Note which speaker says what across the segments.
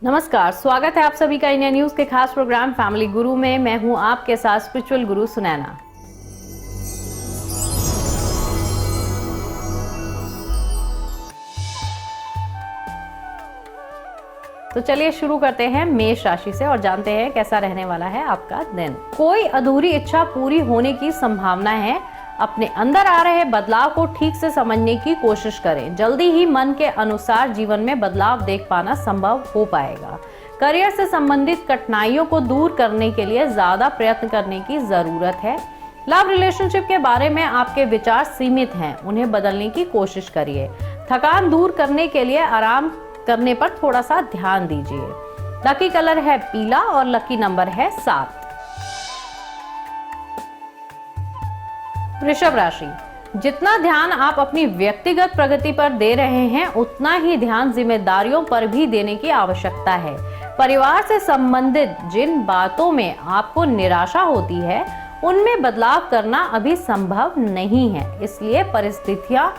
Speaker 1: नमस्कार, स्वागत है आप सभी का इंडिया न्यूज के खास प्रोग्राम फैमिली गुरु में। मैं हूं आपके साथ स्पिरिचुअल गुरु सुनैना। तो चलिए शुरू करते हैं मेष राशि से और जानते हैं कैसा रहने वाला है आपका दिन। कोई अधूरी इच्छा पूरी होने की संभावना है। अपने अंदर आ रहे बदलाव को ठीक से समझने की कोशिश करें। जल्दी ही मन के अनुसार जीवन में बदलाव देख पाना संभव हो पाएगा। करियर से संबंधित कठिनाइयों को दूर करने के लिए ज्यादा प्रयत्न करने की जरूरत है। लव रिलेशनशिप के बारे में आपके विचार सीमित हैं, उन्हें बदलने की कोशिश करिए। थकान दूर करने के लिए आराम करने पर थोड़ा सा ध्यान दीजिए। लकी कलर है पीला और लकी नंबर है 7। वृषभ राशि, जितना ध्यान आप अपनी व्यक्तिगत प्रगति पर दे रहे हैं, उतना ही ध्यान जिम्मेदारियों पर भी देने की आवश्यकता है। परिवार से संबंधित जिन बातों में आपको निराशा होती है, उनमें बदलाव करना अभी संभव नहीं है, इसलिए परिस्थितियां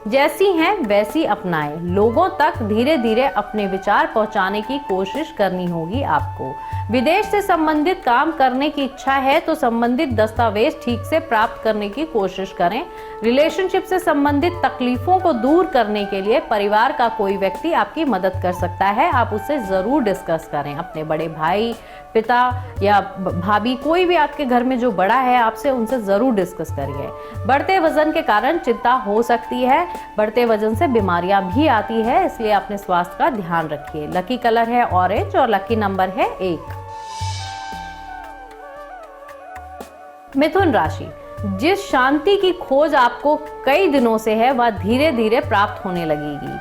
Speaker 1: जैसी हैं वैसी अपनाएं। लोगों तक धीरे धीरे अपने विचार पहुंचाने की कोशिश करनी होगी आपको। विदेश से संबंधित काम करने की इच्छा है तो संबंधित दस्तावेज ठीक से प्राप्त करने की कोशिश करें। रिलेशनशिप से संबंधित तकलीफों को दूर करने के लिए परिवार का कोई व्यक्ति आपकी मदद कर सकता है, आप उससे जरूर डिस्कस करें। अपने बड़े भाई, पिता या भाभी, कोई भी आपके घर में जो बड़ा है आपसे, उनसे जरूर डिस्कस करिए। बढ़ते वजन के कारण चिंता हो सकती है। बढ़ते वजन से बीमारियां भी आती है, इसलिए अपने स्वास्थ्य का ध्यान रखिए। लकी कलर है ऑरेंज और लकी नंबर है 1। मिथुन राशि, जिस शांति की खोज आपको कई दिनों से है, वह धीरे धीरे प्राप्त होने लगेगी।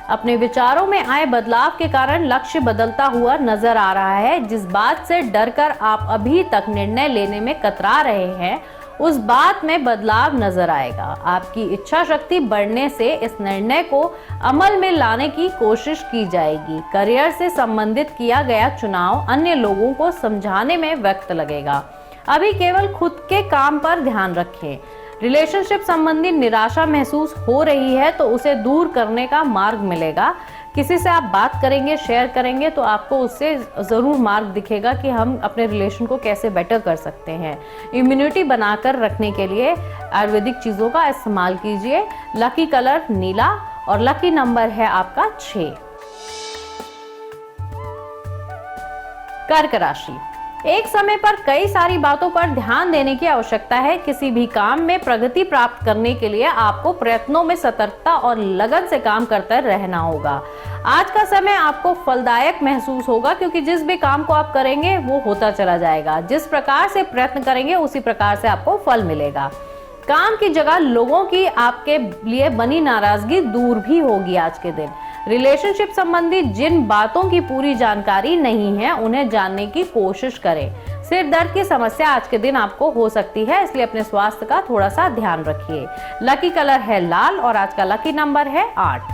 Speaker 1: अपने विचारों में आए बदलाव के कारण लक्ष्य बदलता हुआ नजर आ रहा है। जिस बात से डरकर आप अभी तक निर्णय लेने में कतरा रहे हैं, उस बात में बदलाव नजर आएगा। आपकी इच्छा शक्ति बढ़ने से इस निर्णय को अमल में लाने की कोशिश की जाएगी। करियर से संबंधित किया गया चुनाव अन्य लोगों को समझाने में वक्त लगेगा। अभी केवल खुद के काम पर ध्यान रखें। रिलेशनशिप संबंधी निराशा महसूस हो रही है तो उसे दूर करने का मार्ग मिलेगा। किसी से आप बात करेंगे, शेयर करेंगे तो आपको उससे जरूर मार्ग दिखेगा कि हम अपने रिलेशन को कैसे बेटर कर सकते हैं। इम्यूनिटी बनाकर रखने के लिए आयुर्वेदिक चीजों का इस्तेमाल कीजिए। लकी कलर नीला और लकी नंबर है आपका 6। कर्क राशि, एक समय पर कई सारी बातों पर ध्यान देने की आवश्यकता है। किसी भी काम में प्रगति प्राप्त करने के लिए आपको प्रयत्नों में सतर्कता और लगन से काम करते रहना होगा। आज का समय आपको फलदायक महसूस होगा, क्योंकि जिस भी काम को आप करेंगे वो होता चला जाएगा। जिस प्रकार से प्रयत्न करेंगे उसी प्रकार से आपको फल मिलेगा। काम की जगह लोगों की आपके लिए बनी नाराजगी दूर भी होगी आज के दिन। रिलेशनशिप संबंधी जिन बातों की पूरी जानकारी नहीं है, उन्हें जानने की कोशिश करें। सिर दर्द की समस्या आज के दिन आपको हो सकती है, इसलिए अपने स्वास्थ्य का थोड़ा सा ध्यान रखिए। लकी कलर है लाल और आज का लकी नंबर है 8।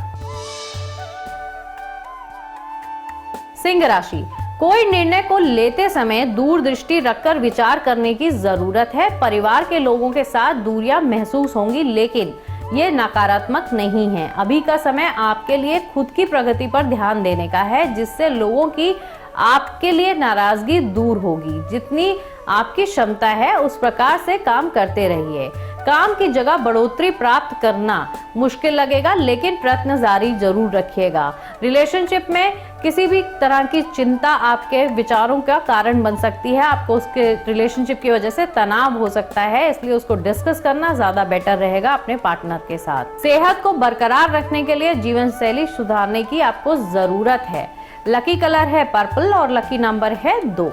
Speaker 1: सिंह राशि, कोई निर्णय को लेते समय दूरदृष्टि रखकर विचार करने की जरूरत है। परिवार के लोगों के साथ दूरियां महसूस होंगी, लेकिन ये नकारात्मक नहीं है। अभी का समय आपके लिए खुद की प्रगति पर ध्यान देने का है, जिससे लोगों की आपके लिए नाराजगी दूर होगी। जितनी आपकी क्षमता है उस प्रकार से काम करते रहिए। काम की जगह बढ़ोतरी प्राप्त करना मुश्किल लगेगा, लेकिन प्रयत्न जारी जरूर रखिएगा। रिलेशनशिप में किसी भी तरह की चिंता आपके विचारों का कारण बन सकती है। आपको उसके रिलेशनशिप की वजह से तनाव हो सकता है, इसलिए उसको डिस्कस करना ज्यादा बेटर रहेगा अपने पार्टनर के साथ। सेहत को बरकरार रखने के लिए जीवन शैली सुधारने की आपको जरूरत है। लकी कलर है पर्पल और लकी नंबर है 2।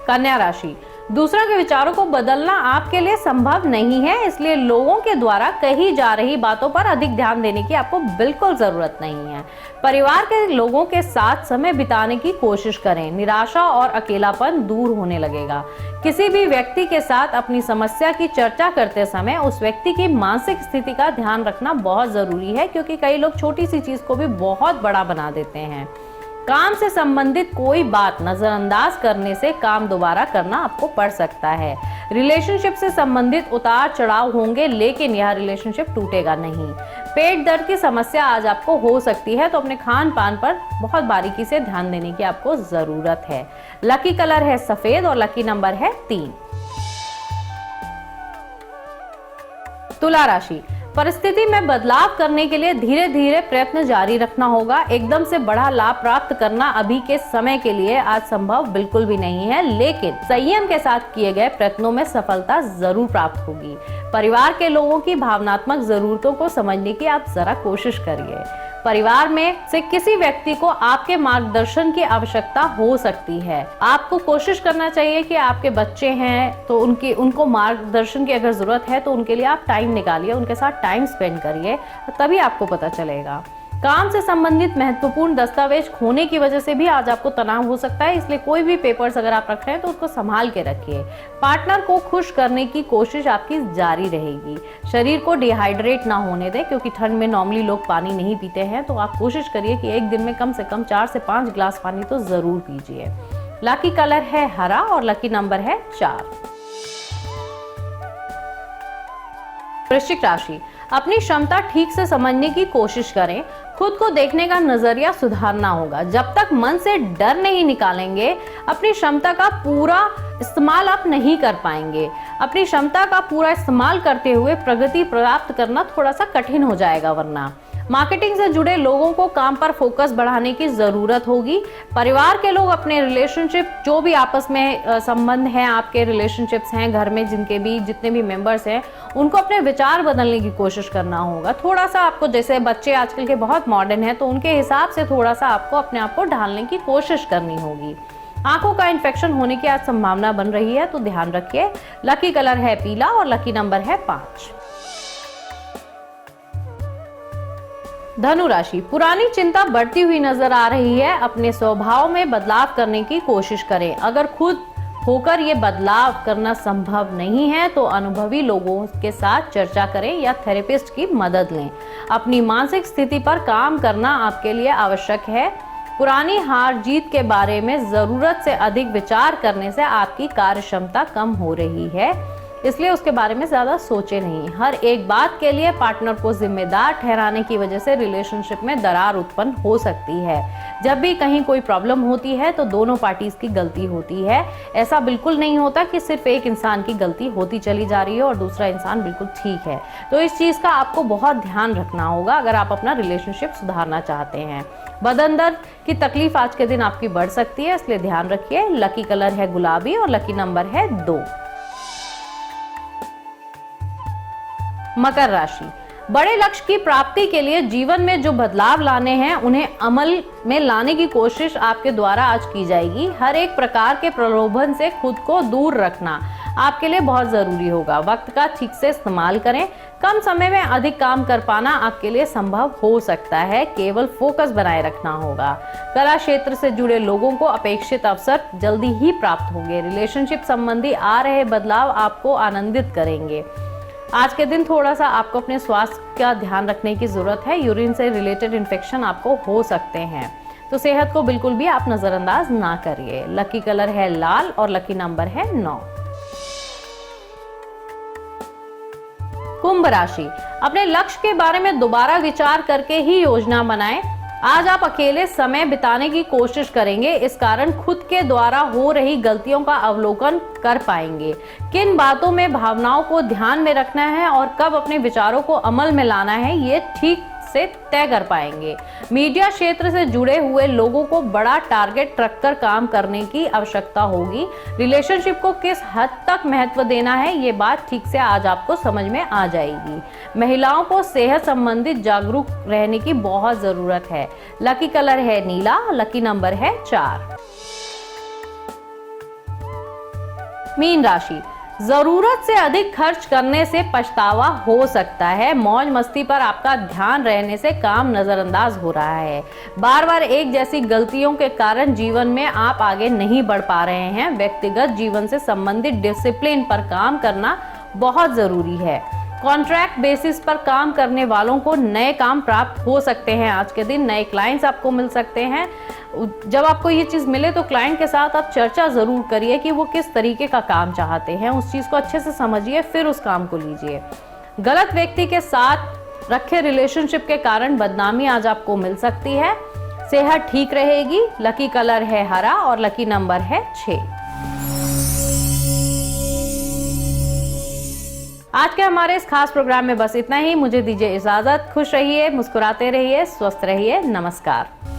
Speaker 1: कन्या राशि, दूसरों के विचारों को बदलना आपके लिए संभव नहीं है, इसलिए लोगों के द्वारा कही जा रही बातों पर अधिक ध्यान देने की आपको बिल्कुल जरूरत नहीं है। परिवार के लोगों के साथ समय बिताने की कोशिश करें। निराशा और अकेलापन दूर होने लगेगा। किसी भी व्यक्ति के साथ अपनी समस्या की चर्चा करते समय उस व्यक्ति की मानसिक स्थिति का ध्यान रखना बहुत जरूरी है, क्योंकि कई लोग छोटी सी चीज को भी बहुत बड़ा बना देते हैं। काम से संबंधित कोई बात नजरअंदाज करने से काम दोबारा करना आपको पड़ सकता है। रिलेशनशिप से संबंधित उतार चढ़ाव होंगे, लेकिन यह रिलेशनशिप टूटेगा नहीं। पेट दर्द की समस्या आज आपको हो सकती है, तो अपने खान पान पर बहुत बारीकी से ध्यान देने की आपको जरूरत है। लकी कलर है सफेद और लकी नंबर है 3। तुला राशि, परिस्थिति में बदलाव करने के लिए धीरे धीरे प्रयत्न जारी रखना होगा। एकदम से बड़ा लाभ प्राप्त करना अभी के समय के लिए आज संभव बिल्कुल भी नहीं है, लेकिन संयम के साथ किए गए प्रयत्नों में सफलता जरूर प्राप्त होगी। परिवार के लोगों की भावनात्मक जरूरतों को समझने की आप जरा कोशिश करिए। परिवार में से किसी व्यक्ति को आपके मार्गदर्शन की आवश्यकता हो सकती है। आपको कोशिश करना चाहिए कि आपके बच्चे हैं तो उनको मार्गदर्शन की अगर जरूरत है तो उनके लिए आप टाइम निकालिए, उनके साथ टाइम स्पेंड करिए, तभी आपको पता चलेगा। काम से संबंधित महत्वपूर्ण दस्तावेज खोने की वजह से भी आज आपको तनाव हो सकता है, इसलिए कोई भी पेपर्स अगर आप रख रहे हैं तो उसको संभाल के रखिए। पार्टनर को खुश करने की कोशिश आपकी जारी रहेगी। शरीर को डिहाइड्रेट ना होने दें, क्योंकि ठंड में नॉर्मली लोग पानी नहीं पीते हैं, तो आप कोशिश करिए कि एक दिन में कम से कम 4 से 5 गिलास पानी तो जरूर पीजिए। लकी कलर है हरा और लकी नंबर है 4। वृश्चिक राशि, अपनी क्षमता ठीक से समझने की कोशिश करें। खुद को देखने का नजरिया सुधारना होगा। जब तक मन से डर नहीं निकालेंगे, अपनी क्षमता का पूरा इस्तेमाल आप नहीं कर पाएंगे। अपनी क्षमता का पूरा इस्तेमाल करते हुए प्रगति प्राप्त करना थोड़ा सा कठिन हो जाएगा। वरना मार्केटिंग से जुड़े लोगों को काम पर फोकस बढ़ाने की जरूरत होगी। परिवार के लोग अपने रिलेशनशिप, जो भी आपस में संबंध हैं, आपके रिलेशनशिप्स हैं घर में जितने भी मेंबर्स हैं, उनको अपने विचार बदलने की कोशिश करना होगा। थोड़ा सा आपको, जैसे बच्चे आजकल के बहुत मॉडर्न हैं, तो उनके हिसाब से थोड़ा सा आपको अपने आप को ढालने की कोशिश करनी होगी। आंखों का इन्फेक्शन होने की आज संभावना बन रही है, तो ध्यान रखिए। लकी कलर है पीला और लकी नंबर है 5। धनु राशि, पुरानी चिंता बढ़ती हुई नजर आ रही है। अपने स्वभाव में बदलाव करने की कोशिश करें। अगर खुद होकर ये बदलाव करना संभव नहीं है तो अनुभवी लोगों के साथ चर्चा करें या थेरेपिस्ट की मदद लें। अपनी मानसिक स्थिति पर काम करना आपके लिए आवश्यक है। पुरानी हार जीत के बारे में जरूरत से अधिक विचार करने से आपकी कार्य क्षमता कम हो रही है, इसलिए उसके बारे में ज्यादा सोचे नहीं। हर एक बात के लिए पार्टनर को जिम्मेदार ठहराने की वजह से रिलेशनशिप में दरार उत्पन्न हो सकती है। जब भी कहीं कोई प्रॉब्लम होती है तो दोनों पार्टीज की गलती होती है। ऐसा बिल्कुल नहीं होता कि सिर्फ एक इंसान की गलती होती चली जा रही है और दूसरा इंसान बिल्कुल ठीक है। तो इस चीज का आपको बहुत ध्यान रखना होगा अगर आप अपना रिलेशनशिप सुधारना चाहते हैं। बदन दर्द की तकलीफ आज के दिन आपकी बढ़ सकती है, इसलिए ध्यान रखिए। लकी कलर है गुलाबी और लकी नंबर है 2। मकर राशि, बड़े लक्ष्य की प्राप्ति के लिए जीवन में जो बदलाव लाने हैं उन्हें अमल में लाने की कोशिश आपके द्वारा आज की जाएगी। हर एक प्रकार के प्रलोभन से खुद को दूर रखना आपके लिए बहुत जरूरी होगा। वक्त का ठीक से इस्तेमाल करें। कम समय में अधिक काम कर पाना आपके लिए संभव हो सकता है। केवल फोकस बनाए रखना होगा। कला क्षेत्र से जुड़े लोगों को अपेक्षित अवसर जल्दी ही प्राप्त होंगे। रिलेशनशिप संबंधी आ रहे बदलाव आपको आनंदित करेंगे। आज के दिन थोड़ा सा आपको अपने स्वास्थ्य का ध्यान रखने की जरूरत है। यूरिन से रिलेटेड इन्फेक्शन आपको हो सकते हैं, तो सेहत को बिल्कुल भी आप नजरअंदाज ना करिए। लकी कलर है लाल और लकी नंबर है 9। कुंभ राशि, अपने लक्ष्य के बारे में दोबारा विचार करके ही योजना बनाएं। आज आप अकेले समय बिताने की कोशिश करेंगे, इस कारण खुद के द्वारा हो रही गलतियों का अवलोकन कर पाएंगे। किन बातों में भावनाओं को ध्यान में रखना है और कब अपने विचारों को अमल में लाना है, ये ठीक से तय कर पाएंगे। मीडिया क्षेत्र से जुड़े हुए लोगों को बड़ा टारगेट रखकर काम करने की आवश्यकता होगी। रिलेशनशिप को किस हद तक महत्व देना है, ये बात ठीक से आज आपको समझ में आ जाएगी। महिलाओं को सेहत संबंधित जागरूक रहने की बहुत जरूरत है। लकी कलर है नीला, लकी नंबर है 4। मीन राशि, जरूरत से अधिक खर्च करने से पछतावा हो सकता है। मौज मस्ती पर आपका ध्यान रहने से काम नजरअंदाज हो रहा है। बार बार एक जैसी गलतियों के कारण जीवन में आप आगे नहीं बढ़ पा रहे हैं। व्यक्तिगत जीवन से संबंधित डिसिप्लिन पर काम करना बहुत जरूरी है। कॉन्ट्रैक्ट बेसिस पर काम करने वालों को नए काम प्राप्त हो सकते हैं। आज के दिन नए क्लाइंट्स आपको मिल सकते हैं। जब आपको ये चीज मिले तो क्लाइंट के साथ आप चर्चा जरूर करिए कि वो किस तरीके का काम चाहते हैं। उस चीज को अच्छे से समझिए, फिर उस काम को लीजिए। गलत व्यक्ति के साथ रखे रिलेशनशिप के कारण बदनामी आज आपको मिल सकती है। सेहत ठीक रहेगी। लकी कलर है हरा और लकी नंबर है 6। आज के हमारे इस खास प्रोग्राम में बस इतना ही। मुझे दीजिए इजाजत। खुश रहिए, मुस्कुराते रहिए, स्वस्थ रहिए। नमस्कार।